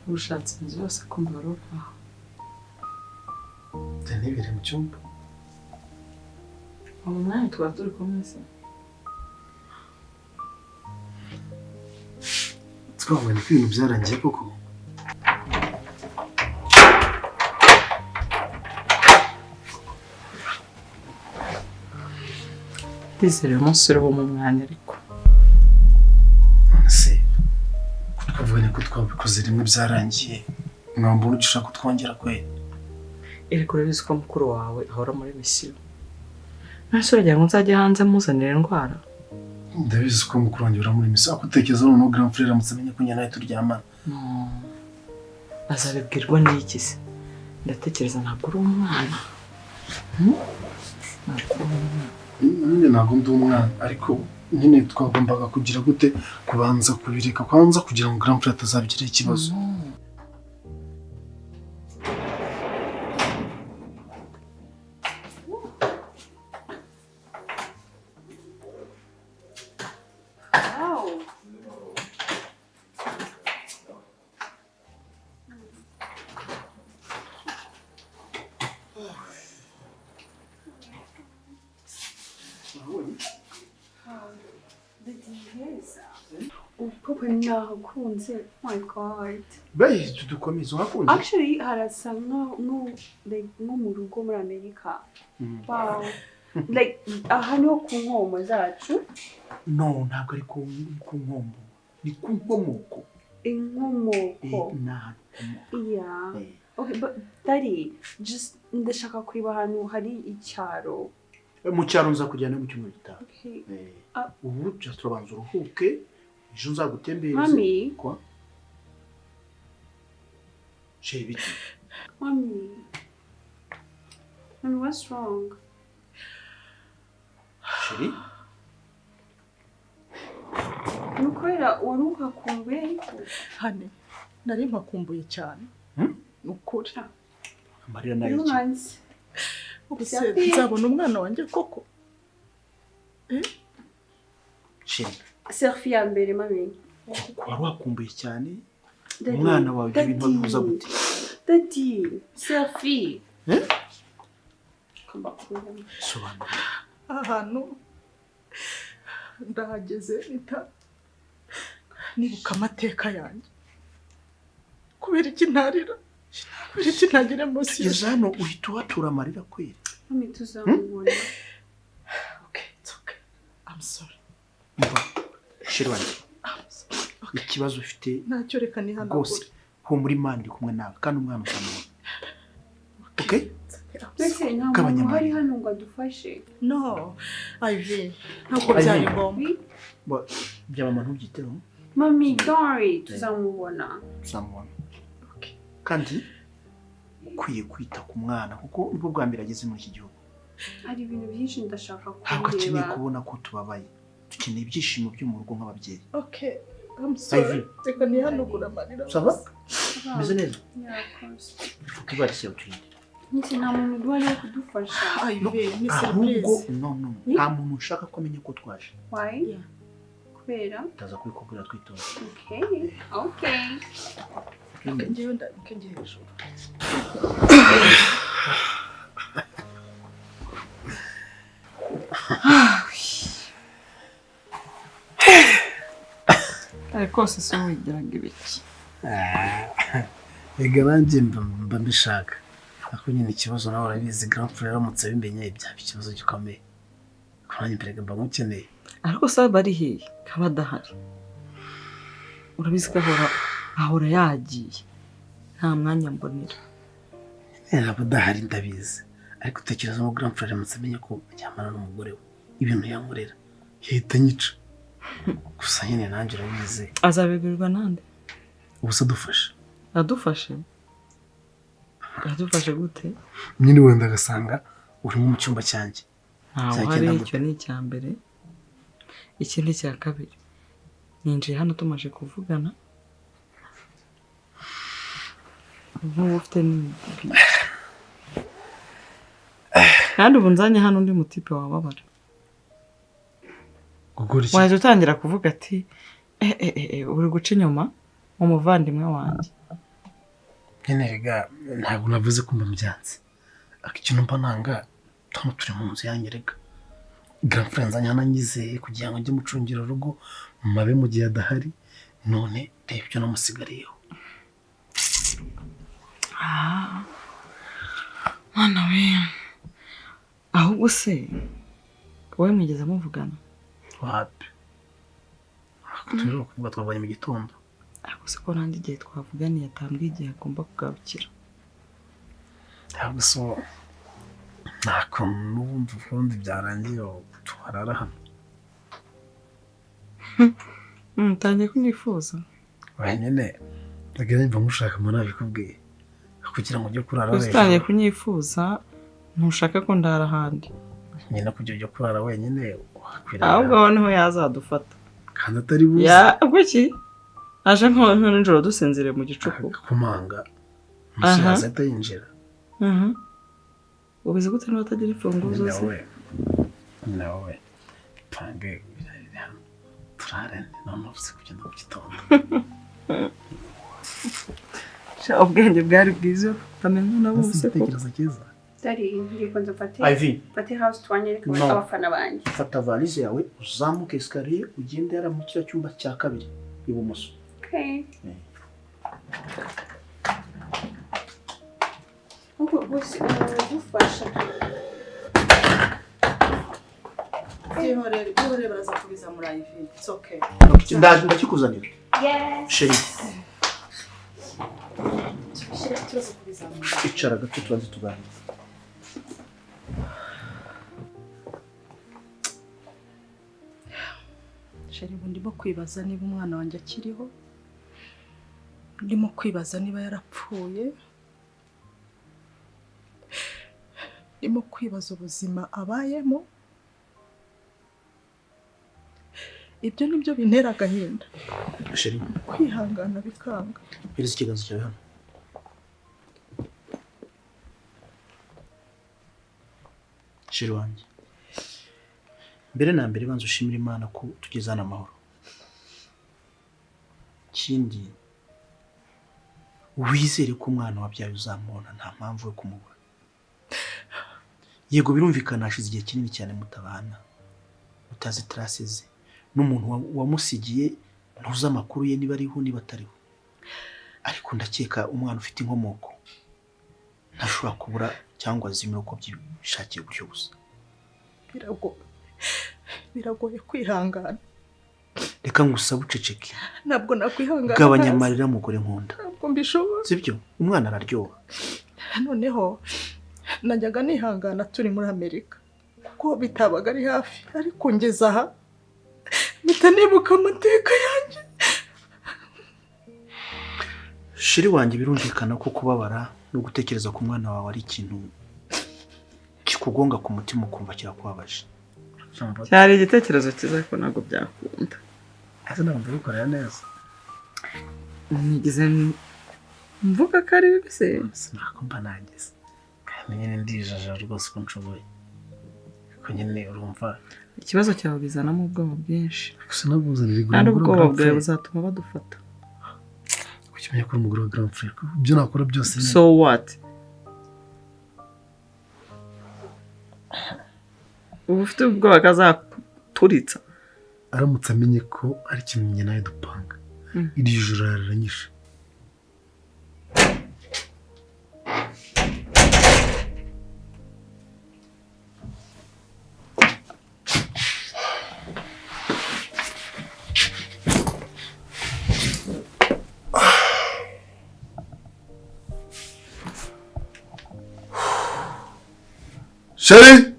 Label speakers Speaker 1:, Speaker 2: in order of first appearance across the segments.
Speaker 1: Ushatse inzu yose ko mbaruka.
Speaker 2: Nibere mu cyumba.
Speaker 1: Umwanya twaba turi kumwe se.
Speaker 2: Twabonye ko ibintu byarangiye koko.
Speaker 1: Dizere umusore wo mu mwanya ariko.
Speaker 2: Se twabonye ko twabikoze rimwe byarangiye. Mwambona ushaka kutwongera kwe.
Speaker 1: Iri urabizi ko mukuru wawe ahora muri misiyo. Nase uragira ngo nzajye hanze muzanira indwara.
Speaker 2: Ndabizi ko mukuru wanjye uri muri misiyo. Akutekereza no grand frère amusemenya ko nyana turyamana.
Speaker 1: Azabibwirwa n'iki se? Ndatekereza ntabwo uri umwana.
Speaker 2: Nyine ntabwo ndi umwana ariko nyine twagombaga kugira gute kubanza kubireka kwanza kugira ngo grand frère atazabigira ikibazo.
Speaker 3: Papa nakunze, my god.
Speaker 2: Bayi tudukomeza wakunze.
Speaker 3: Actually harasa no like no mu rugo muri Amerika. Wow. Like ahano ku nkomo zacu.
Speaker 2: No, ntabwo ari ku nkombo. Ni ku nkomoko.
Speaker 3: Inkomoko.
Speaker 2: Na.
Speaker 3: Yeah. Okay, but daddy, just ndashaka kwiba ahantu hari icyaro.
Speaker 2: Mu cyaro nza kujyana mu cyumweru gitaha.
Speaker 3: Okay.
Speaker 2: Ubu just turabanza uruhuke. Ejo nzagutembereza.
Speaker 3: Mami.
Speaker 2: Kwa? Chez biti.
Speaker 3: Mami, what's wrong?
Speaker 2: Chérie?
Speaker 3: Nukwera waruka kumbe
Speaker 4: Hane, nari mpakumbuye cyane. Nukuri.
Speaker 2: Amarira nayo iki?
Speaker 3: Yumanzi.
Speaker 4: Ubuse nzabona umwana wanjye koko.
Speaker 2: Chérie.
Speaker 3: Selfie ya mbere mami.
Speaker 2: Wari wakumbuye cyane. Umwana wawe ibintu bibuza gute?
Speaker 3: Daddy, selfie. Kamba kuya.
Speaker 2: Sobanura.
Speaker 4: Ahantu ndahageze nibuka amateka yanjye. Kubera iki ntarira? Kubera iki ntagira emotion?
Speaker 2: Izano uhita watura amarira kwera.
Speaker 3: Mami tuzamubona.
Speaker 4: Okay, it's okay. I'm sorry.
Speaker 2: Shirwa. Ikibazo ufite
Speaker 4: ntacyo reka ni hano
Speaker 2: gose ho muri mandi kumwe nawe kandi umwana ukamubona. Okay?
Speaker 3: Mbese nta muntu hari hano ngo adufashe.
Speaker 4: No, Ivy, ntabwo byari ngombwa.
Speaker 2: Byaba ntubyiteho.
Speaker 3: Mami, Dory, tuzamubona.
Speaker 2: Tuzamubona. Okay. Kandi ukwiye kwita ku mwana kuko nibwo bwa mbere ageze muri iki gihugu.
Speaker 3: Hari ibintu byinshi ndashaka kureba.
Speaker 2: Ntabwo akeneye kubona ko tubabaye. Dukeneye ibyishimo byo mu rugo nk'ababyeyi.
Speaker 4: Okay, I'm sorry. Reka ni hano guramarira.
Speaker 2: Sava? Meze neza?
Speaker 3: Yeah, of course.
Speaker 2: Kibari cyo twinde.
Speaker 3: Niki nta muntu duhari wo kudufasha.
Speaker 4: Ivy, ni surprise.
Speaker 2: No. Nta muntu ushaka ko amenya ko twaje.
Speaker 3: Why? Kubera?
Speaker 2: Taza kubikubwira twitonze.
Speaker 3: Okay.
Speaker 4: Ngiye ndabike ngiye hejuru.
Speaker 1: Ariko se wigiraga ibiki?
Speaker 2: Ega nanjye mba mbishaka. Ako nyine ikibazo nawe urabizi grand frère aramutse abimenye byaba ikibazo gikomeye. Kandi mbere mba mukeneye.
Speaker 1: Ariko se bari hehe kaba dahari? Urabizi ko ahora yagiye. Nta mwanya mbonera.
Speaker 2: Ntabwo dahari ndabizi. Ariko utekereza ngo grand frère aramutse amenye ko yamana n'umugore we. Ibintu yankorera. Yahita nyica. Gusa nyine nanjye urabizi.
Speaker 1: Azabibwirwa nande?
Speaker 2: Ubusa dufashe.
Speaker 1: Adufashe? Adufashe gute?
Speaker 2: Nyine wenda gasanga uri mu cyumba cyanjye.
Speaker 1: Hari icyo ni icya mbere. Ikindi cya kabiri. Ninjiye hano tumaje kuvugana. Ubu ufite n'ibyo. Kandi ubu nzanye hano undi mutipe wababara. Waje utangira kuvuga ati uri guca inyuma umuvandimwe wanjye.
Speaker 2: Nyine rega ntabwo navuze ko mbabyanze. Ariko ikintu mba nanga hano turi mu nzu yanjye rega. Girlfriend zanjye nananyizeye kugira ngo njye mucungira urugo mabe mu gihe adahari. None reba ibyo namusigariyeho.
Speaker 1: Mwana we, ahubwo se wowe mwigeze muvugana?
Speaker 2: Wapi? Turi kuvuga twavanye mu gitondo.
Speaker 1: Ariko se ko nanjye igihe twavuganiye atambwiye igihe agomba kugarukira.
Speaker 2: Ntabwo so ntako n'ubundi ubundi byarangiye tuharara hano.
Speaker 1: Utangiye kunyifuza?
Speaker 2: Wenyine ndagira nimba mushaka mbona nabikubwiye kugira ngo ujye kurara wenyine.
Speaker 1: Utangiye kunyifuza ntushaka ko ndara ahandi.
Speaker 2: Nyine kugira ujye kurara wenyine wakwira.
Speaker 1: Ahubwo aho niho yazadufata.
Speaker 2: Kandi atari buze.
Speaker 1: Ubwo ki? Aje nko nijoro dusinzire mu gicuku.
Speaker 2: Kumanga. Musaza atayinjira.
Speaker 1: Ubizi gute niba atagira imfunguzo ze?
Speaker 2: Nawe pange turare none ufite kugenda mu gitondo.
Speaker 1: Ubwenge bwari bwiza utamenya nabose ko.
Speaker 3: Dari ngikonze fate.
Speaker 2: Ivy.
Speaker 3: Fate house twanyereka abafana banjye.
Speaker 2: Fata valise yawe uzamuke escalier ugende yara mu kira cyumba cya kabiri ibumoso.
Speaker 3: Okay. Gufasha
Speaker 1: Ihorere baraza kubiza muri Ivy. It's okay.
Speaker 2: Ndakikuzanira.
Speaker 3: Yes.
Speaker 2: Sheri.
Speaker 1: Turaza kubiza muri.
Speaker 2: Icara gato tubanze tuganira.
Speaker 4: Sheri, ndimo kwibaza niba umwana wanjye akiriho. Ndimo kwibaza niba yarapfuye. Ndimo kwibaza ubuzima abayemo. Ibyo nibyo bintera agahinda.
Speaker 2: Sheri.
Speaker 4: Kwihangana bikanga.
Speaker 2: Hereza ikiganza cyawe hano. Sheri wanjye. Mbere na mbere banza ushimira Imana ko tugezana amahoro. Kindi wizere ko umwana wabyaye uzamubona nta mpamvu yo kumubura. Yego birumvikana hashize igihe kinini cyane mutabana. Utazi trace ze. N'umuntu wamusigiye ntuzi amakuru ye niba ariho niba atariho. Ariko ndakeka umwana ufite inkomoko ntashobora kubura cyangwa azimira uko byishakiye gutyo gusa.
Speaker 4: Biragoye kwihangana.
Speaker 2: Reka ngusabe uceceke.
Speaker 4: Ntabwo nakwihangana.
Speaker 2: Gabanya amarira mugore nkunda.
Speaker 4: Ntabwo mbishobora.
Speaker 2: Sibyo umwana araryoha.
Speaker 4: Noneho najyaga nihangana turi muri Amerika kuko bitabaga ari hafi, ariko ngeze aha mpita nibuka amateka yanjye.
Speaker 2: Sheri wanjye birumvikana ko kubabara no gutekereza ku mwana wawe ari ikintu kikugonga ku mutima ukumva kirakubabaje.
Speaker 1: Cyari igitekerezo cyiza ariko ntabwo byakunda.
Speaker 2: Ese ntabwo bikorera neza.
Speaker 1: Nigeze mvuga ko ari bibi se?
Speaker 2: Sinakumva nagize. Kandi nyine ndijaja rwose ko nshoboye. Ko nyine urumva
Speaker 1: ikibazo cyawe bizanamo ubwoba bwinshi.
Speaker 2: Gusa nabuzanira igura.
Speaker 1: Kandi ubwoba bwawe buzatuma badufata.
Speaker 2: Ukimenya ko umugore wa grand frère ibyo nakora byose.
Speaker 1: So what? Ufite ubwoba kazaturitsa.
Speaker 2: Aramutse amenye ko ari ikintu nyine nawe dupanga. Iri joro araranyisha. Sheri!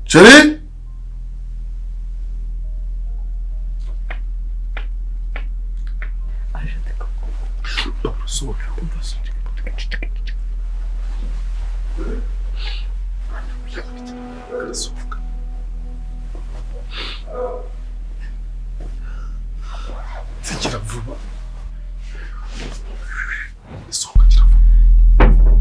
Speaker 2: Sheri! Sekira vuba. Sohoka gira vuba.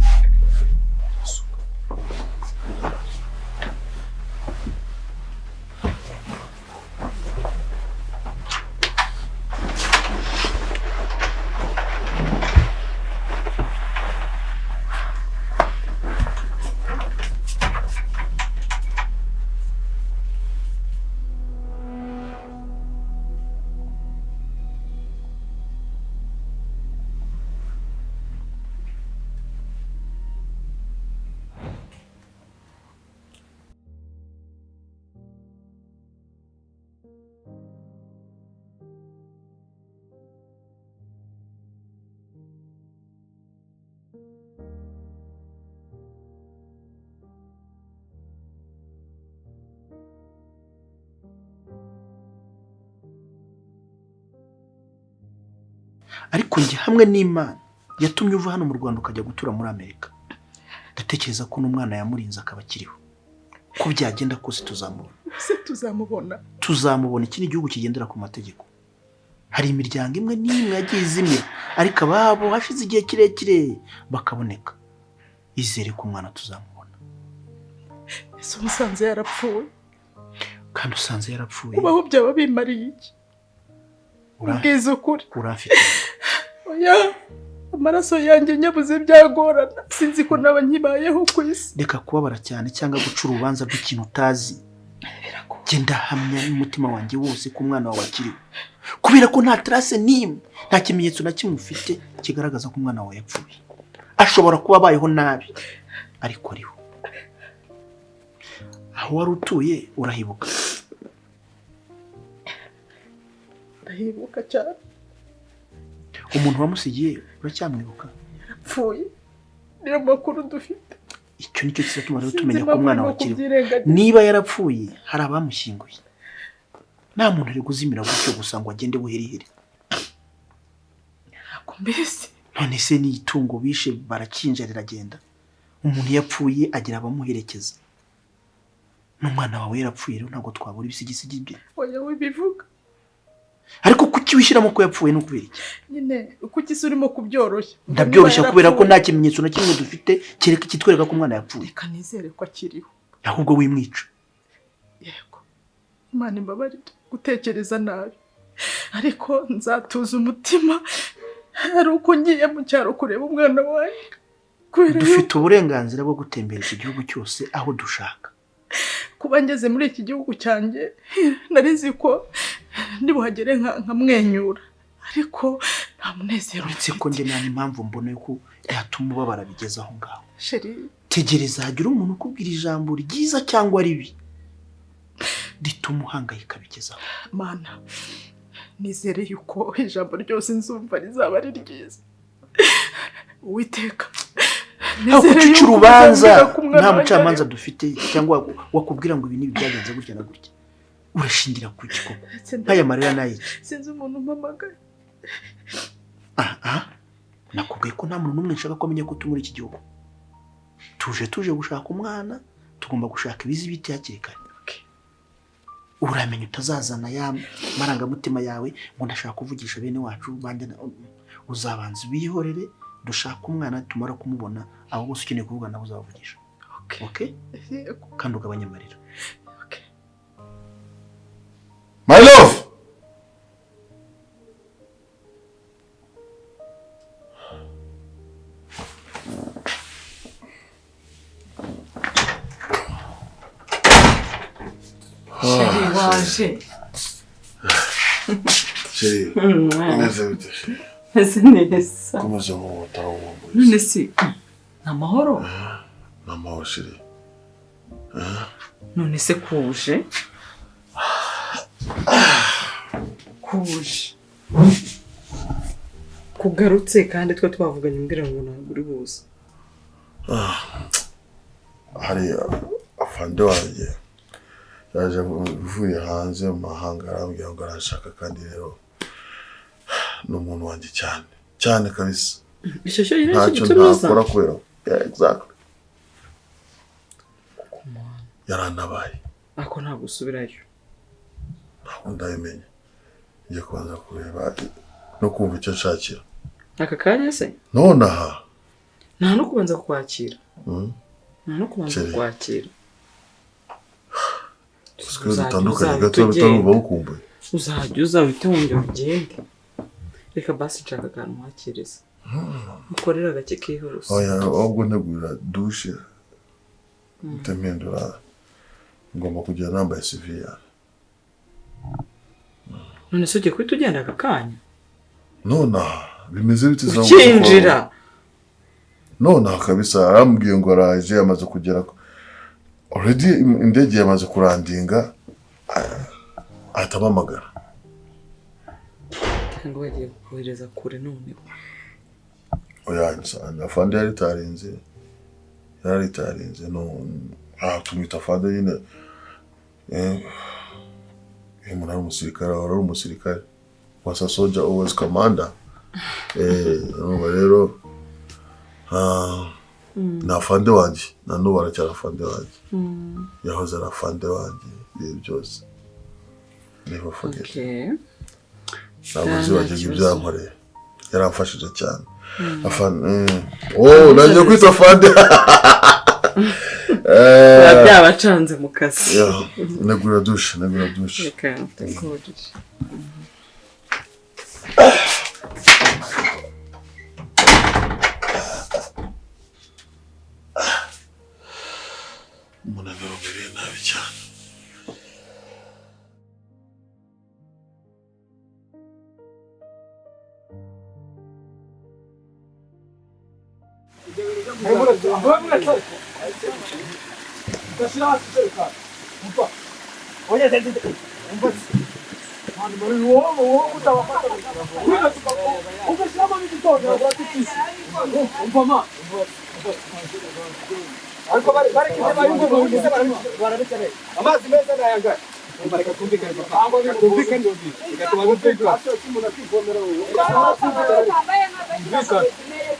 Speaker 2: ariko njye hamwe n'Imana yatumye uva hano mu Rwanda ukajya gutura muri Amerika, ndatekereza ko n'umwana yamurinze akaba akiriho. Ko byagenda kose tuzamubona. Iki ni igihugu kigendera ku mategeko. Hari imiryango imwe n'imwe yagiye izimira, ariko ababo hashize igihe kirekire bakaboneka. Izere ko umwana tuzamubona.
Speaker 4: Ese umusanze yarapfuye?
Speaker 2: Kandi usanze yarapfuye.
Speaker 4: Kubaho byaba bimariye iki? Ubwiza ukuri.
Speaker 2: Urafite.
Speaker 4: Oya, amaraso yanjye nyabuze byagorana. Sinzi ko naba nkibayeho ku isi.
Speaker 2: Reka kubabara cyane cyangwa guca urubanza rw'ikintu utazi. Genda hamya n'umutima wanjye wose ko umwana wawe akiriho. Kubera ko nta trace n'imwe, nta kimenyetso na kimwe ufite kigaragaza ko umwana wawe yapfuye. Ashobora kuba abayeho nabi, ariko ariho. Aho wari utuye urahibuka?
Speaker 4: Ndahibuka cyane.
Speaker 2: Umuntu wamusigiye uracyamwibuka?
Speaker 4: Yarapfuye. Niyo makuru dufite.
Speaker 2: Icyo nicyo kizatuma rero tumenya ko umwana wakiriho. Niba yarapfuye hari abamushyinguye. Nta muntu ari guzimira gutyo gusa ngo agende buheriheri.
Speaker 4: Mbese
Speaker 2: none se ni itungo bishe barakinja riragenda. Umuntu yapfuye agira abamuherekeza. N'umwana wawe yarapfuye rero ntabwo twabura ibisigisigi bye.
Speaker 4: Oya we bivuga.
Speaker 2: Ariko kuki wishyiramo ko yapfuye no kubera iki?
Speaker 4: Nyine kuki urimo kubyoroshya?
Speaker 2: Ndabyoroshya kubera ko nta kimenyetso na kimwe dufite kereka kitwereka ko umwana yapfuye.
Speaker 4: Reka nizere ko akiriho.
Speaker 2: Ahubwo wimwica.
Speaker 4: Yego. Imana imbabarire gutekereza nabi. Ariko nzatuza umutima. Ari uko ngiye mu cyaro kureba umwana wawe.
Speaker 2: Dufite uburenganzira bwo gutembera iki gihugu cyose aho dushaka.
Speaker 4: Kuba ngeze muri iki gihugu cyanjye narizi ko nibuhagere nkamwenyura, ariko nta munezero.
Speaker 2: Uretse ko njye nta impamvu mbona ko yatuma ubabara bigeze aho ngaho.
Speaker 4: Sheri,
Speaker 2: tegereza hagira umuntu ukubwira ijambo ryiza cyangwa ribi rituma uhangayika bigezaho.
Speaker 4: Mana, nizere yuko ijambo ryose nzumva rizaba ari ryiza. Uwiteka,
Speaker 2: nizere yuko urubanza nta mucamanza dufite cyangwa wakubwira ngo ibi ni byagenze gutya na gutya. Urashingira ku kikoko. Aya marira nayi.
Speaker 4: Sinzi umuntu mpamagaye.
Speaker 2: Nakubwiye ko nta muntu n'umwe nshaka ko amenya ko tumuri iki gihugu. Tuje gushaka umwana, tugomba gushaka ibizi biti hakiri kare. Uramenya utazazana ya marangamutima yawe ngo ndashaka kuvugisha bene wacu bande. Uzabanza ubihorere, dushaka umwana tumara kumubona, abo bose ukeneye kuvuga nabo uzavugisha. Okay? Kandi ugabanya amarira.
Speaker 5: My love!
Speaker 1: Chérie, waje.
Speaker 5: Chérie, umeze bite?
Speaker 1: Ese neza.
Speaker 5: Komeza mu tawo.
Speaker 1: None si amahoro?
Speaker 5: Namahoro chérie.
Speaker 1: None se kuje? Kugarutse kandi twa twavuganye mbwira ngo ntabwo uri buze.
Speaker 5: Hari afande wanjye yaje uvuye hanze mu mahanga arambwira ngo arashaka kandi rero n'umuntu wanjye cyane kabisa.
Speaker 1: Ishusho yire
Speaker 5: ntacyo ntakora kubera. Exactly. Yaranabaye.
Speaker 1: Ako ntabwo usubirayo.
Speaker 5: Ntabwo ndayimenye. Ngiye kubanza kureba no kumva icyo nshakira.
Speaker 1: Aka kanya se?
Speaker 5: Nonaha.
Speaker 1: Nta no kubanza kwakira. Nta no kubanza kwakira.
Speaker 5: Sikuru dutandukanye gato bitarumva ukumbuye.
Speaker 1: Uzajya uhite wongera ugende. Reka basi nshaka akantu mwakiriza. Mukorera gake kihuse.
Speaker 5: Oya, ahubwo ntegura douche. Temendura. Ngomba kujya nambaye civil.
Speaker 1: None se ugiye kwita ugenda aka kanya?
Speaker 5: Nonaha bimeze bite zamu?
Speaker 1: Ukinjira.
Speaker 5: Nonaha kabisa arambwiye ngo araje amaze kugera. Already indege yamaze kurandinga. Atabamagara.
Speaker 1: Ngo bagiye kohereza kure none.
Speaker 5: Oya, afande yaritarinze no tumita afande nyine. Umuntu ari umusirikare, wasa soldier always commander. urumva rero ni afande wanjye na n'ubu aracyari afande wanjye yahoze ari afande wanjye ibihe byose never forget ntabwo nzibagirwa ibyo yankoreye yaramfashije cyane nanjye kwita afande
Speaker 1: byabacanze mu kazi
Speaker 5: negura dushe
Speaker 1: reka tegurire
Speaker 5: umunaniro umereye nabi cyane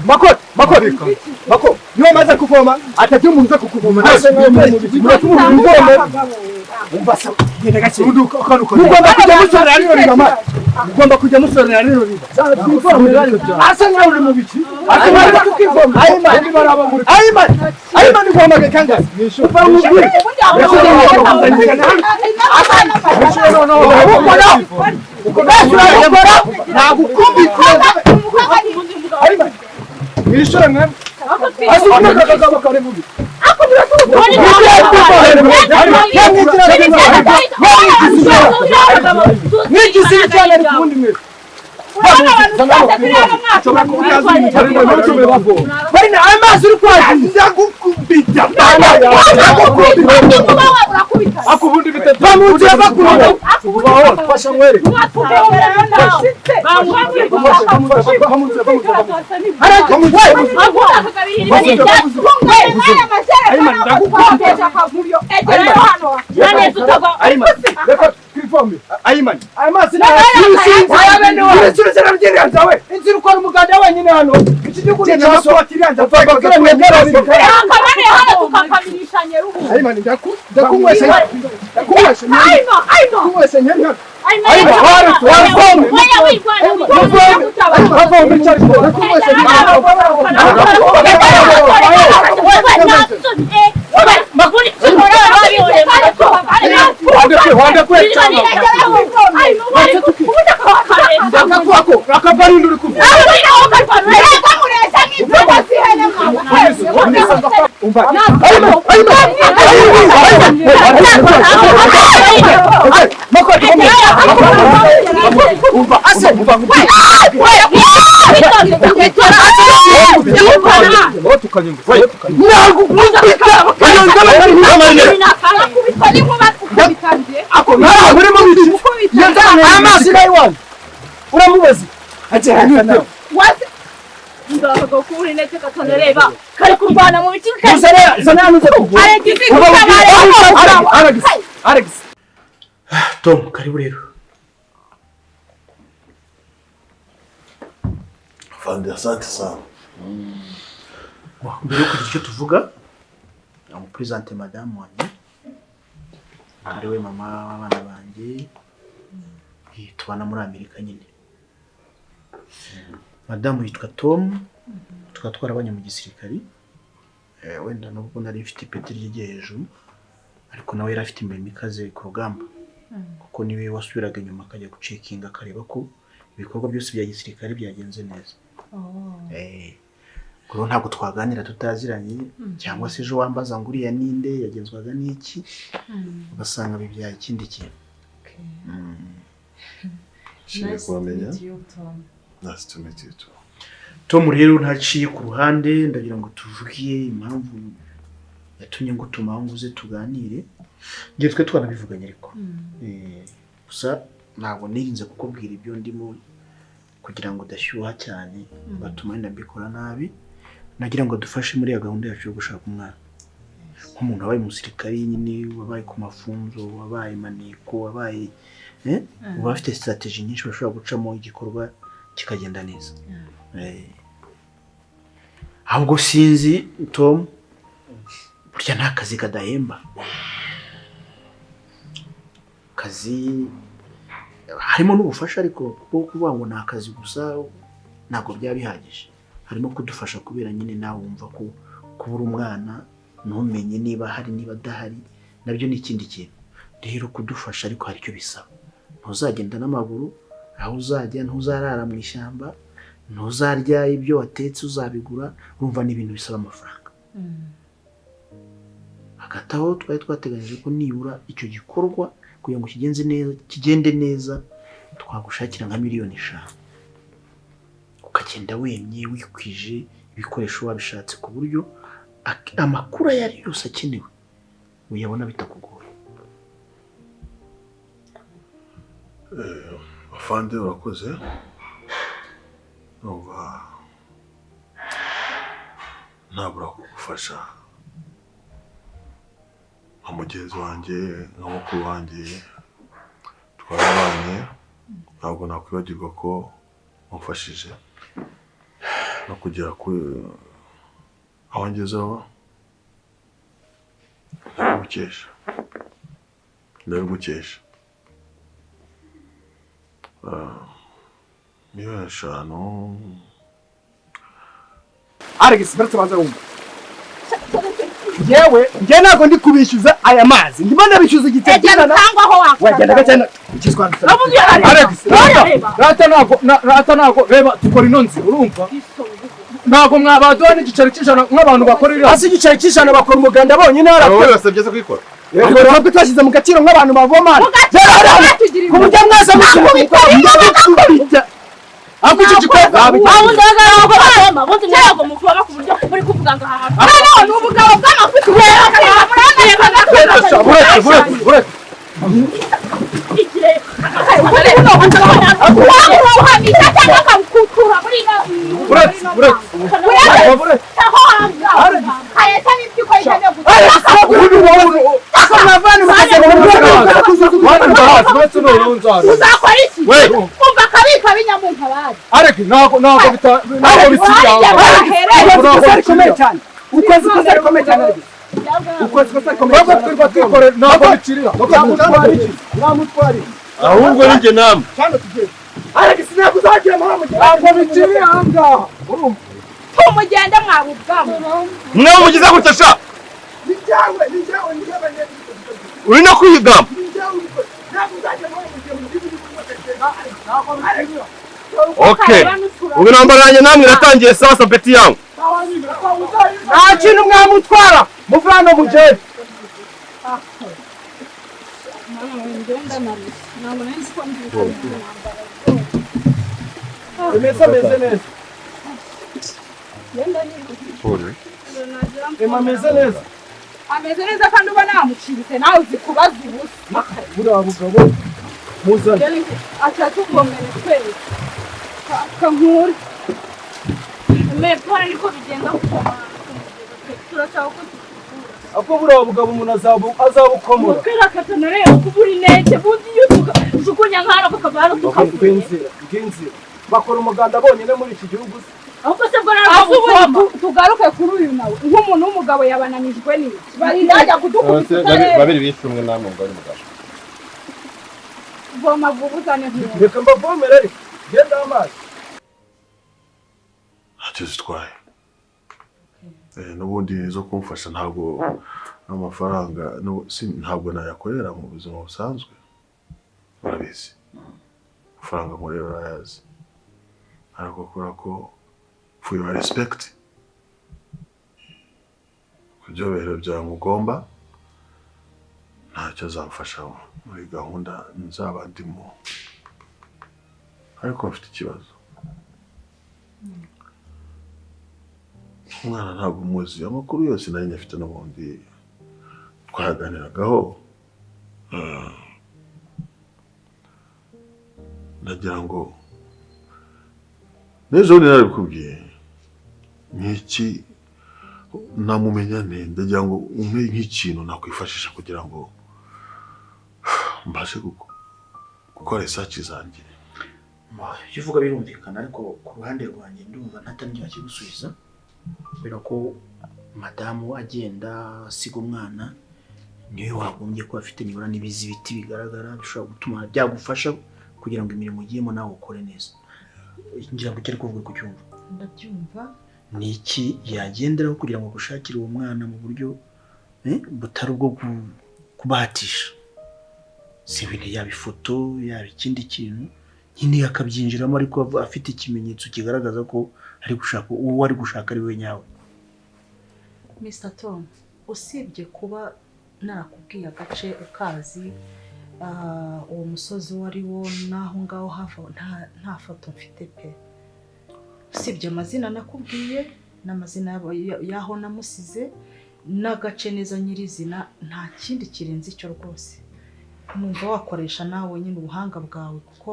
Speaker 6: Mako, niwe amaze kuvoma atajya umuntu kukuvoma ugomba kujya musorera rero riba asa nkaho uri mu biki akabara tukivoma ayimani ugomba kangazi uva mu bwi Nishora mwana. Asukuna kakaba kare mubi. Nigisi cyane rikundi mwe. Bari amazi uri kwazi ndagukubita. Akubundi bitatu. Bamuze bakuruba. Fasha mwere. Ayimani amazi na yawe inzira ukora umuganda wenyine hano iki gihugu ni cyaso watirianza bakira mwegera akabane hano tukakaminisha nyeruhu Ayimani ndakunywesha kunywesha nyanya Ayimani wafome Tom, karibu rero.
Speaker 5: Afande, asante sana.
Speaker 2: Mbere yo kugira icyo tuvuga, presente madame wanjye. Ariwe mama w'abana banjye. Tubana muri Amerika nyine. Madame yitwa Tom, twatwarabanye mu gisirikari. Wenda nubwo nari mfite ipeti ry'igihe hejuru, ariko nawe yari afite imirimo ikaze ku rugamba. Kuko niwe wasubiraga inyuma akajya gucekinga akareba ko ibikorwa byose bya gisirikare byagenze neza. Kuro ntabwo twaganira tutaziranye cyangwa se ejo wambaza ngo uriya ninde yagenzwaga n'iki ugasanga bibyaye ikindi kintu.
Speaker 5: Nice to meet you too.
Speaker 2: Tom rero ntaciye ku ruhande ndagira ngo tuvugiye impamvu yatumye ngutuma nguze tuganire. Ngiye twe twanabivuganye ariko. Gusa ntabwo nirinze kukubwira ibyo ndimo kugira ngo udashyuha cyane batuma ndabikora nabi. Nagira ngo dufashe muri ya gahunda yacu yo gushaka umwana. Nk'umuntu wabaye umusirikari nyine wabaye ku mafunzo wabaye maniko wabaye uba afite strategy nyinshi bashobora gucamo igikorwa kikagenda neza. Ahubwo sinzi Tom, burya nta kazi kadahemba. Kazi harimo n'ubufasha, ariko kuvuga ngo nta kazi gusa ntabwo byaba bihagije. Harimo kudufasha kubera nyine nawe wumva ko kubura umwana ntumenye niba hari niba adahari, nabyo ni ikindi kintu. Rero kudufasha ariko hari icyo bisaba. Ntuzagenda n'amaguru, aho uzajya ntuzarara mu ishyamba, ntuzarya ibyo watetse uzabigura, urumva n'ibintu bisaba amafaranga. Hagati aho twari twateganyije ko nibura icyo gikorwa kugira ngo kigende neza twagushakira nka 5 miliyoni. Ukagenda wemye wikwije ibikoresho wabishatse ku buryo amakuru yari yose akenewe uyabona bitakugoye.
Speaker 5: Afande urakoze. Ntabura kugufasha nka mugenzi wanjye, nka mukuru wanjye twarabanye. Ntabwo nakwibagirwa ko wamfashije no kugera kuri aho ngezeho. Ndabigukesha. Miliyoni 5.
Speaker 6: Alex, baretse banza wumva. Njye ntabwo ndi kubishyuza aya mazi. Ndimo ndabishyuza igitekerezo
Speaker 3: cyangwa aho
Speaker 6: wagenda gacana ikizwa. Alex, rata ntabwo reba tukora inonzi urumva? Ntabwo mwabadwa n'igiceri cy'ijana nk'abantu bakorera. Hasi igiceri cy'ijana bakora umuganda bonyine
Speaker 5: Wowe wasabye se kwikora.
Speaker 6: Yego ntabwo twashyize mu gaciro nk'abantu bavomana. Ku buryo mwese mushyira ako icyo gikorwa
Speaker 3: aho ndagara ngo bama bose ntabwo muvuga ku buryo muri kuvuga ngo aha none ubugabo bw'amafite wera
Speaker 6: Areke ntabwo bikomeye cyane. Ukwezi rikomeye cyane. Ntabwo bicirira. Namutwari.
Speaker 5: Ahubwo ninjye namwe.
Speaker 6: Cyane tugeze. Areke sinako uzagira mama. Ntabwo bicirira hanga.
Speaker 3: Umugenda mwabubwamo.
Speaker 5: Mwe mugize gutya sha.
Speaker 6: Nijawe.
Speaker 5: Uri no kwigamba. Okay. Ubu nambaranye namwe natangiye sasa beti yangu.
Speaker 6: Nta kintu mwamutwara. Muvano mujye. Meze neza. Meze neza.
Speaker 3: Ameze neza kandi uba namucibise nawe uzi kubaza ubusa.
Speaker 6: Buriya bugabo muzanye.
Speaker 3: Atatukomere twese. Kankura. Mepara niko bigenda kukoma. Turashaka ko
Speaker 6: ako buriya bugabo umuntu azabukomora.
Speaker 3: Mukira katana rero kubura intege bundi yutuka jukunya nkara bakabara
Speaker 6: tukagenze bakora umuganda bonyine muri iki gihugu.
Speaker 3: Ahubwo se bwo rero tugaruke kuri uyu nawe nk'umuntu w'umugabo yabananijwe ni barindajya kudukubita
Speaker 5: babiri bishumwe namwe ngo ari mugabo.
Speaker 3: Voma vubuzane nk'uwo.
Speaker 6: Reka mbavomere ariko genda amazi.
Speaker 5: Ntacyo zitwaye. N'ubundi zo kumfasha ntabwo amafaranga ntabwo nayakorera mu buzima busanzwe. Urabizi. Amafaranga nkorera urayazi. Ariko kora ko for your respect. Kujyobera bya mugomba. Ntacyo zamfasha muri gahunda nzaba ndimo. Ariko mfite ikibazo. Umwana ntabwo umuzi amakuru yose nari nyafite n'ubundi twaganiragaho. Nagira ngo n'ejo narabikubwiye n'iki namumenya nte, ndagira ngo umpe nk'ikintu nakwifashisha kugira ngo mbashe gukora research zanjye.
Speaker 2: ibyo uvuga birumvikana ariko ku ruhande rwanjye ndumva ntatangiye kigusubiza kubera ko madamu agenda asiga umwana niwe wagombye kuba afite nibura n'ibizi biti bigaragara bishobora gutuma byagufasha kugira ngo imirimo ugiyemo nawe ukore neza. Ngira ngo cyari kuvuga ku cyumva.
Speaker 4: Ndabyumva.
Speaker 2: Ni iki yagenderaho kugira ngo gushakire uwo mwana mu buryo butari ubwo kubahatisha? Si ibintu yaba ifoto yaba ikindi kintu nyine akabyinjiramo ariko afite ikimenyetso kigaragaza ko ari gushaka uwo ari gushaka ari we nyawe.
Speaker 4: Mr. Tom, usibye kuba narakubwiye agace ukazi uwo musozi wari wo naho ngaho hafi nta foto mfite pe. Usibye amazina nakubwiye n'amazina yaho namusize n'agace neza nyirizina nta kindi kirenze icyo rwose. Numva wakoresha nawe nyine ubuhanga bwawe kuko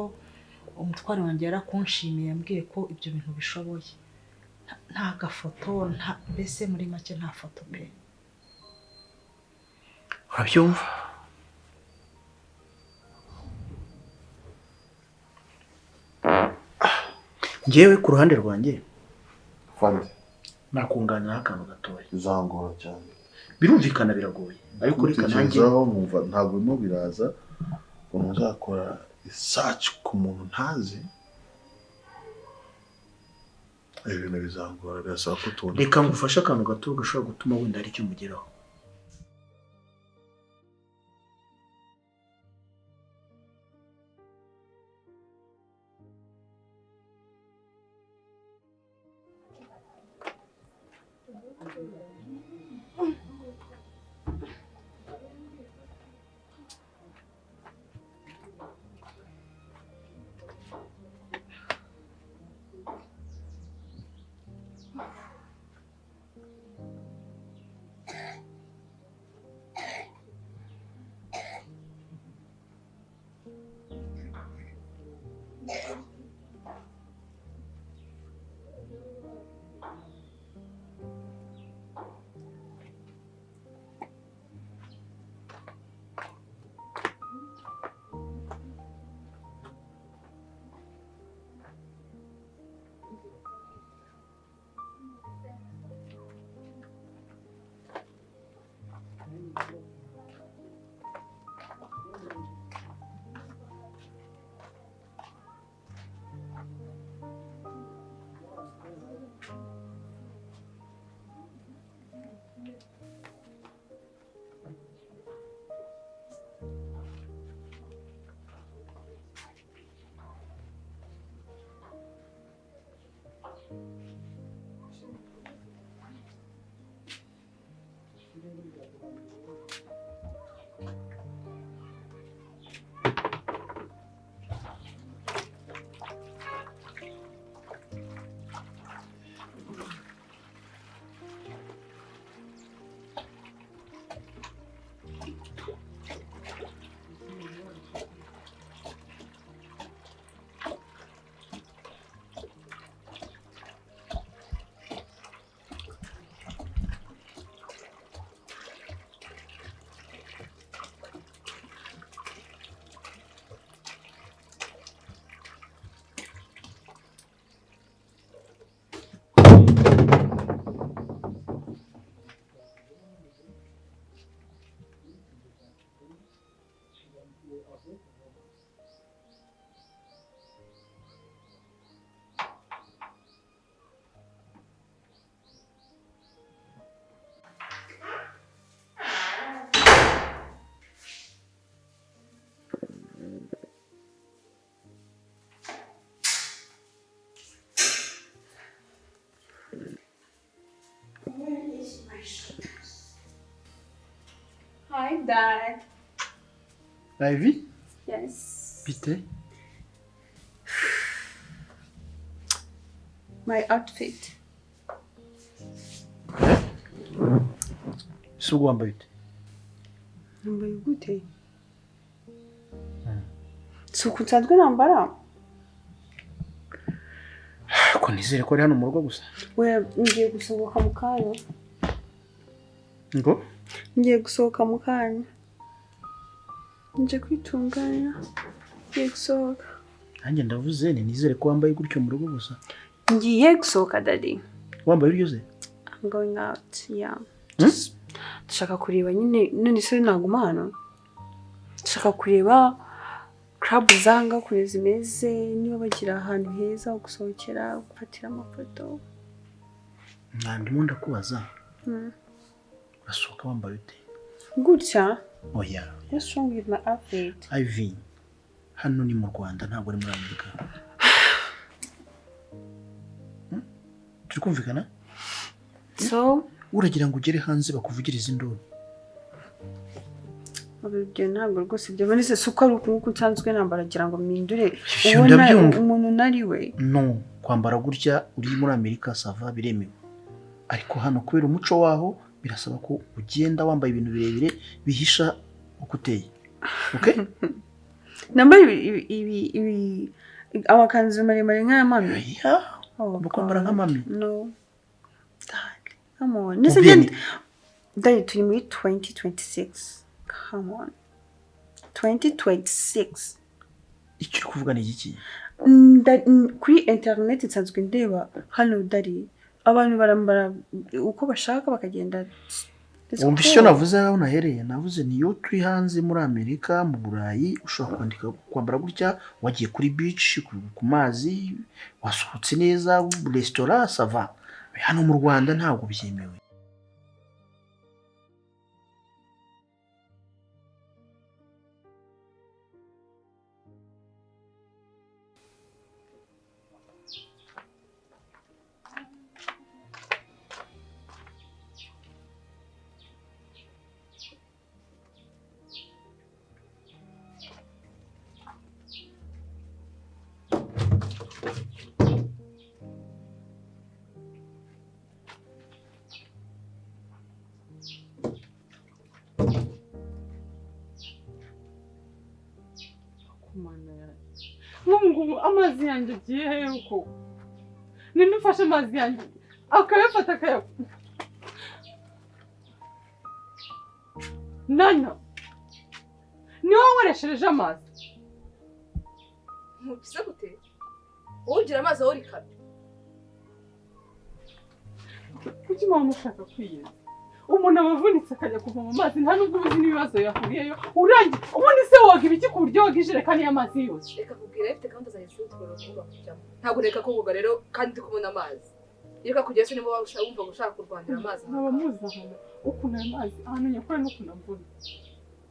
Speaker 4: umutware wanjye yarakunshimiye yambwiye ko ibyo bintu bishoboye. Nta gafoto mbese muri make nta foto pe.
Speaker 2: Urabyumva? Njyewe ku ruhande rwanjye
Speaker 5: Fande
Speaker 2: nakunganira akantu gatoya.
Speaker 5: bizangora cyane.
Speaker 2: Birumvikana biragoye ariko reka nanjye
Speaker 5: numva ntabwo bimo biraza ngo muzakora research ku muntu ntazi. Ibintu bizangora birasaba ko tubona.
Speaker 2: reka ngufashe akantu gato gashobora gutuma wenda hari icyo mugeraho.
Speaker 3: Hi, Dad.
Speaker 2: Ivy?
Speaker 3: Yes.
Speaker 2: Bite?
Speaker 3: My outfit.
Speaker 2: Si ubwo wambaye ute?
Speaker 3: Nambaye gute? Si uku nsanzwe nambara?
Speaker 2: Ko nizere ko ari hano mu rugo gusa.
Speaker 3: Oya, ngiye gusohoka mu kanya.
Speaker 2: Ngo?
Speaker 3: Ngiye gusohoka mu kanya. Nje kwitunganya. Ngiye gusohoka.
Speaker 2: nanjye ndavuze nizere ko wambaye gutyo mu rugo gusa.
Speaker 3: Ngiye gusohoka daddy.
Speaker 2: Wambaye uryo se?
Speaker 3: I'm going out, yeah. Ndashaka kureba nyine none se naguma hano. Ndashaka kureba club zanga kure zimeze niba bagira ahantu heza ho gusohokera gufatira amafoto.
Speaker 2: Ndimo ndakubaza. Urasohoka wambaye ute?
Speaker 3: Gutya?
Speaker 2: Oh yeah.
Speaker 3: What's wrong with my outfit?
Speaker 2: Ivy. Hano ni mu Rwanda ntabwo ari muri Amerika. Turi kumvikana?
Speaker 3: So,
Speaker 2: uragira ngo ugere hanze bakuvugiriza induru.
Speaker 3: Abibyo ntabwo rwose byo bone se suko ari ukuntu nsanzwe nambara gira ngo mpindure umuntu nari we.
Speaker 2: No, kwambara gutya uri muri Amerika sava biremewe. Ariko hano kubera umuco waho birasaba ko ugenda wambaye ibintu birebire bihisha uko uteye. Okay?
Speaker 3: Nambaye ibi amakanzu maremare nk'aya mami.
Speaker 2: Yeah. Bakwambara nka mami.
Speaker 3: No. Come on. Nise Daddy turi muri 2026. Come on. 2026.
Speaker 2: Icyo kuvuga ni iki?
Speaker 3: Kuri internet nsanzwe ndeba hano Daddy abantu barambara uko bashaka bakagenda.
Speaker 2: Umva icyo navuze aho nahereye navuze niyo turi hanze muri Amerika mu Burayi ushobora kwandika kwambara gutya wagiye kuri beach ku mazi wasohotse neza restaurant sava. Hano mu Rwanda ntabwo byemewe.
Speaker 1: Mungu amazi yanjye giye heruko. Ninde ufashe amazi yanjye akayafata akaya. Nana. Ni wowe wareshereje amazi.
Speaker 7: Mukise gute? Ugira amazi aho rikana.
Speaker 1: Kuki mama ushaka kwiyeza? Umuntu abavunitse akajya kuvoma amazi nta nubwo uzi n'ibibazo yahuriyeyo. Urangi ubundi se woga ibiki ku buryo woga ijerekani y'amazi yose.
Speaker 7: Reka kubwira ifite gahunda za Yesu tworo kuba kujyamo. Ntabwo reka kuvuga rero kandi kubona amazi. Reka kugera se niba wumva gushaka kurwanira amazi.
Speaker 1: Nabamuzahana ukuntu amazi ahantu nyakora no kunavuna.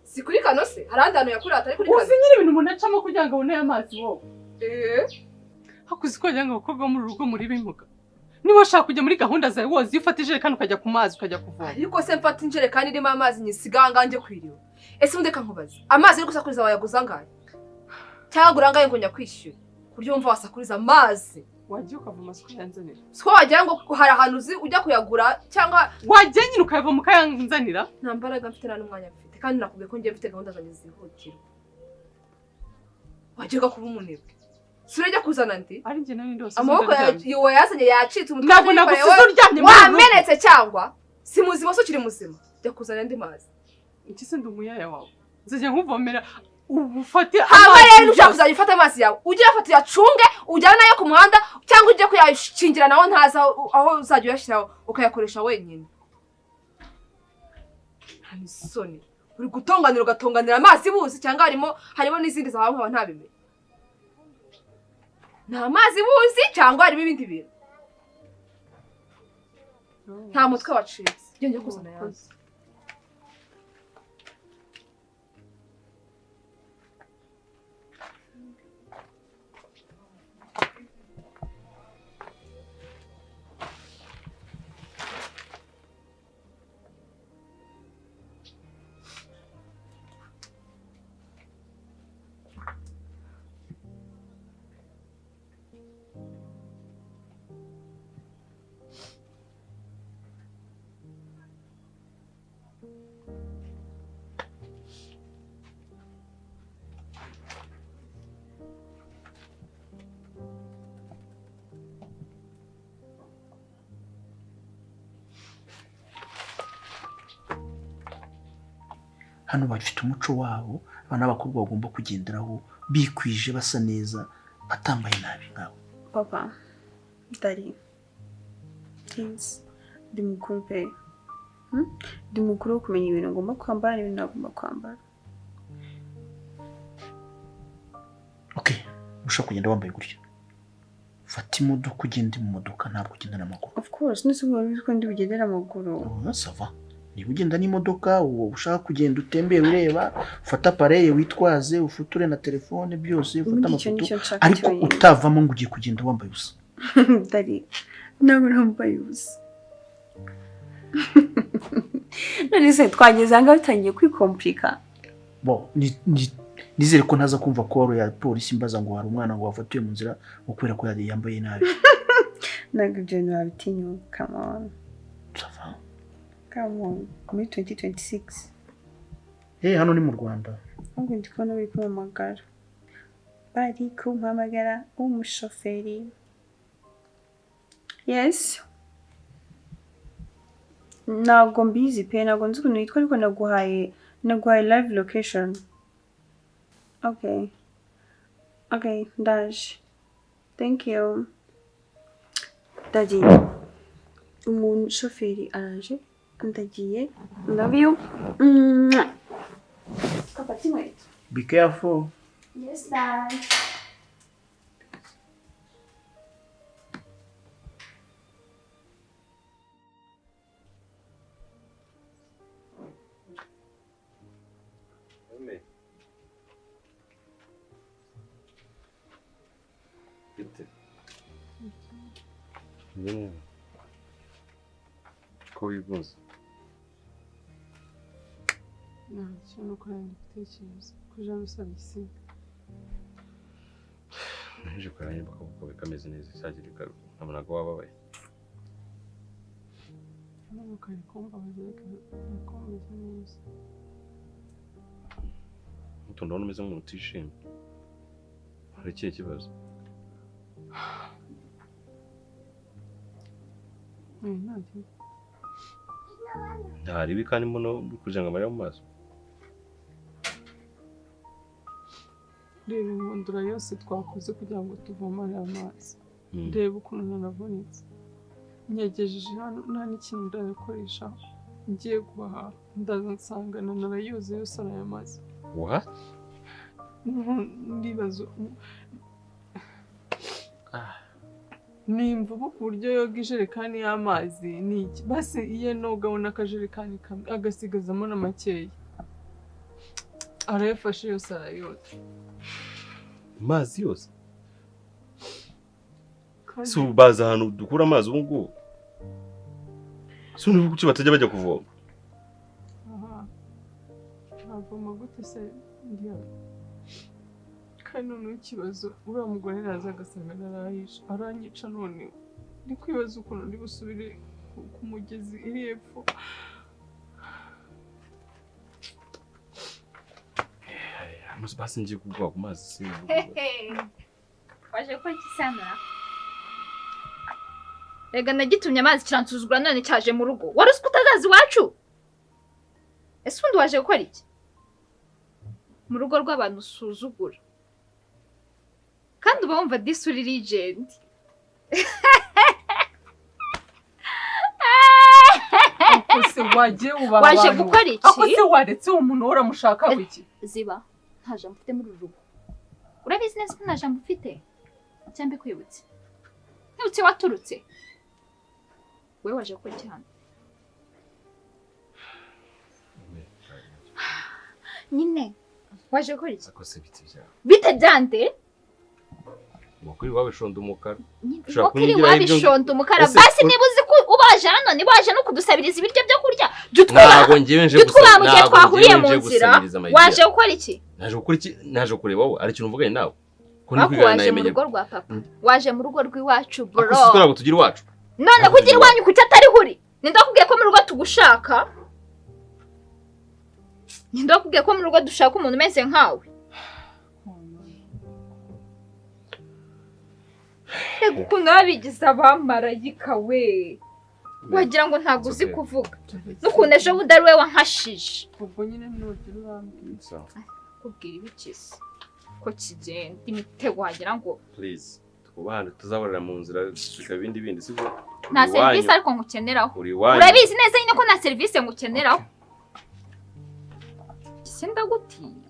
Speaker 7: Si kuri kano se harandi hantu yakuri atari kuri kano.
Speaker 1: Uzi nyiri ibintu umuntu acamo kugira ngo abone amazi wowe. Hakuzi ko yanga gukorwa muri rugo muri bimuga. Niba ushaka kujya muri gahunda zawe wozi ufata ijerekani ukajya ku mazi ukajya kuvoma.
Speaker 7: Ariko se mfata ijerekani irimo amazi nyisiganga nje kwiriwe. Ese undeka nkubaza. Amazi yo gusakuriza wayaguza ngaye. Cyangwa urangaye ngo nyakwishyura. Kuryo umva wasakuriza amazi.
Speaker 1: Wagiye ukavoma siko yanzanira.
Speaker 7: Siko wagira ngo hari ahantu uzi ujya kuyagura cyangwa
Speaker 1: wagiye nyine ukayavoma ukayanzanira.
Speaker 7: Nta mbaraga mfite na n'umwanya mfite kandi nakubwiye ko ngiye mfite gahunda zanjye zihutira. Wagiye kuba umunebwe. Surajya kuzana ndi
Speaker 1: ari nge nani ndose
Speaker 7: amaboko yawe yazanye yacitse umutwe
Speaker 1: ntabwo nagusize uryamye
Speaker 7: wamenetse cyangwa si muzima so kiri muzima jya kuzana ndi mazi
Speaker 1: iki se ndumuyaya wawe nzajya nkuvomera ubufate
Speaker 7: amazi rero ushaka kuzajya ufata amazi yawe ujye afata yacunge ujyana nayo ku muhanda cyangwa ujye kuyashingira naho ntaza aho uzajya uyashyiraho ukayakoresha wenyine hani soni uri gutonganira ugatonganira amazi buzi cyangwa harimo n'izindi zawe nkaba ntabimenye nta mazi buzi cyangwa harimo ibindi bintu nta mutwe wacitse njye kuzana yazi
Speaker 2: hano bafite umuco wabo abana b'abakobwa bagomba kugenderaho bikwije basa neza atambaye nabi nkawe?
Speaker 3: Papa, Daddy, please, ndi mukuru pe. Ndi mukuru kumenya ibintu ngomba kwambara n'ibintu ntagomba kwambara.
Speaker 2: Okay, ushaka kugenda wambaye gutya. Fata imodoka ugende mu modoka ntabwo ugenda n'amaguru.
Speaker 3: Of course, nisubira ko ndi bugendera amaguru.
Speaker 2: Oh, sava. Niba ugenda n'imodoka ushaka kugenda utembera ureba, ufata appareil witwaze, ufuture na telefone byose, ufata amafoto. Ariko utavamo ngo ugiye kugenda wambaye ubusa.
Speaker 3: Daddy, ntabwo nambaye ubusa. None se twageze anga bitangiye kwikomplika.
Speaker 2: Bo, nizere ko ntaza kumva ko waro ya polisi imbaza ngo hari umwana ngo wafatiwe mu nzira ukwera ko yambaye nabi.
Speaker 3: Ntabwo ibyo nabitinyuka, come on.
Speaker 2: Sava.
Speaker 3: Come on, muri 2026.
Speaker 2: Hano ni mu Rwanda.
Speaker 3: Ahubwo ndi kubona bari kumpamagara. Bari kumpamagara umushoferi. Yes. Ntabwo mbizi pe, ntabwo nzi ukuntu yitwa ariko naguhaye live location. Okay, ndaje. Thank you. Daddy, umushoferi araje, ndagiye. Love you. Kapati inkweto.
Speaker 2: Be careful.
Speaker 3: Yes, Dad.
Speaker 8: Ko wigunze?
Speaker 1: Ntacyo nuko ndabitekereza kuja musaba igisiga.
Speaker 8: Naje kuranya bakaboko bikameze neza cyagirika nkabona ko wababaye.
Speaker 1: Nuko ari kumbabaza nakomeza neza.
Speaker 8: Ndabona umeze nk'umuntu utishimye. Hari ikihe kibazo? Ntari bikani muno kujanga amarira mu maso.
Speaker 1: Reba inkundura yose twakoze kugira ngo tuvomane amazi. Reba ukuntu nanavunitse. Nyegejeje hano nta n'ikintu ndakoresha. Ngiye guhaha ndaza nsangana narayuze yose arayamaze.
Speaker 8: What?
Speaker 1: Ndibazo. Nimva ku buryo yoga ijerekani y'amazi ni iki? Basi iyo noga ubona akajerekani kamwe agasigazamo na makeya. Arayafashe yose arayota.
Speaker 8: Amazi yose? Si ubaza ahantu dukura amazi ubu ngubu? Si ubu kuki batajya bajya kuvoma?
Speaker 1: Navoma gute se ndiya? Kandi noneho ikibazo uriya mugore naza agasanga narahisha aranyica none ndi kwibaza ukuntu ndi busubire ku mugezi iri hepfo.
Speaker 8: Basi ngiye kugwa ku mazi si.
Speaker 9: Waje ko kisanura. Rega nagitumye amazi kiransuzugura none cyaje mu rugo. Wari uzi kutazazi wacu? Ese undi waje gukora iki? Mu rugo rw'abantu usuzugura. Kandi uba wumva disuri legend.
Speaker 1: Akose waje uba abantu.
Speaker 9: Waje gukora iki?
Speaker 1: Akose waretse umuntu uramushaka wiki?
Speaker 9: Ziba nta jambo ufite muri rugo. Urabizi neza ko nta jambo ufite? Cyambe kwibutse. Nibutse waturutse. Wewe waje gukora iki hano? Nyine waje gukora iki?
Speaker 8: Akose biti bya.
Speaker 9: Bite byande?
Speaker 8: Mukuri wawe shonda umukara.
Speaker 9: Mukuri wawe shonda umukara. Basi nibuze ko ubaje hano nibaje no kudusabiriza ibiryo byo kurya.
Speaker 8: Ntago ngiye nje
Speaker 9: gusaba. Ntago twahuriye mu nzira. Waje gukora iki?
Speaker 8: Naje gukora iki? Naje kureba wowe ari kintu mvuganye nawe.
Speaker 9: Ko ni kwigana yemenye. Waje mu rugo rwa papa. Waje mu rugo rw'iwacu bro.
Speaker 8: Ako sikora ngo tugira iwacu.
Speaker 9: None kugira iwanyu kuki atari huri? Ndakubwiye ko mu rugo tugushaka. Ndakubwiye ko mu rugo dushaka umuntu umeze nkawe. Ego kunabigize abamarayika we. Wagira ngo ntago uzi kuvuga. Nukuntu ejo budari we wankashije.
Speaker 1: Ubwo nyine n'ugira urambwira.
Speaker 9: Kubwira ibikisi. ko kigenda imitego wagira ngo
Speaker 8: please twubahane tuzaborera mu nzira bikaba ibindi sibyo
Speaker 9: nta serivisi ariko ngukeneraho
Speaker 8: uri wanyu
Speaker 9: urabizi neza nyine ko nta serivisi ngukeneraho senda gutinya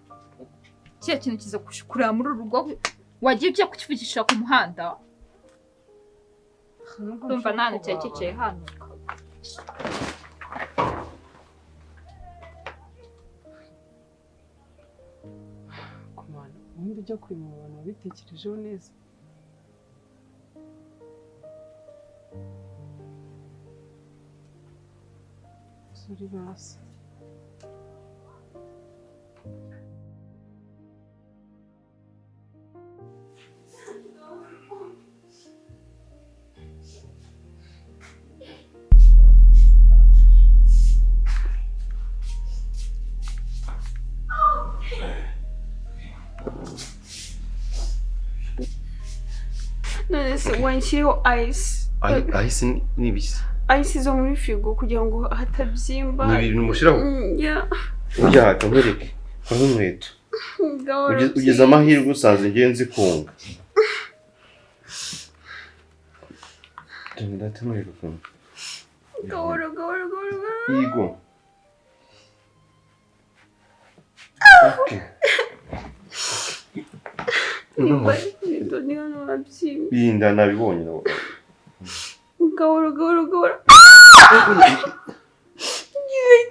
Speaker 9: kiya kintu kiza kureba muri uru rugo wagiye ujya kukivugisha ku muhanda ndumva nta hantu cyari cyicaye hano
Speaker 1: kumana ubundi ujya kureba abantu wabitekerejeho neza suri basi
Speaker 3: none se wanshyiriho ice
Speaker 8: ice nibisi
Speaker 3: ice zo muri firigo kugira ngo hatabyimba
Speaker 8: ni ibintu mushiraho ujya hata mwereke aho inkweto ugeze amahirwe usanze ingenzi kunga ndate mwereke kumwe
Speaker 3: gahoro
Speaker 8: Igo. Okay. Binda nabibonye nawe.
Speaker 3: Gahoro.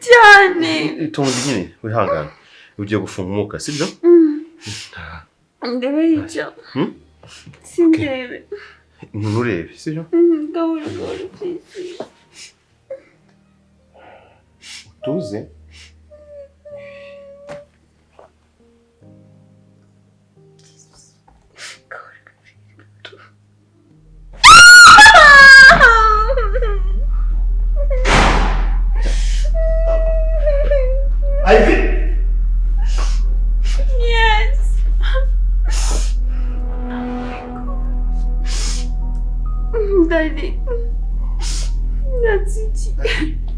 Speaker 3: Cyane.
Speaker 8: Itonde nyine wihangana. Ugiye gufunga umuka, sibyo?
Speaker 3: Ndebe yica. Sindebe.
Speaker 8: Nurebe, sibyo?
Speaker 3: Gahoro.
Speaker 8: Tuze.
Speaker 2: Ivy?
Speaker 3: Yes. Daddy. That's it.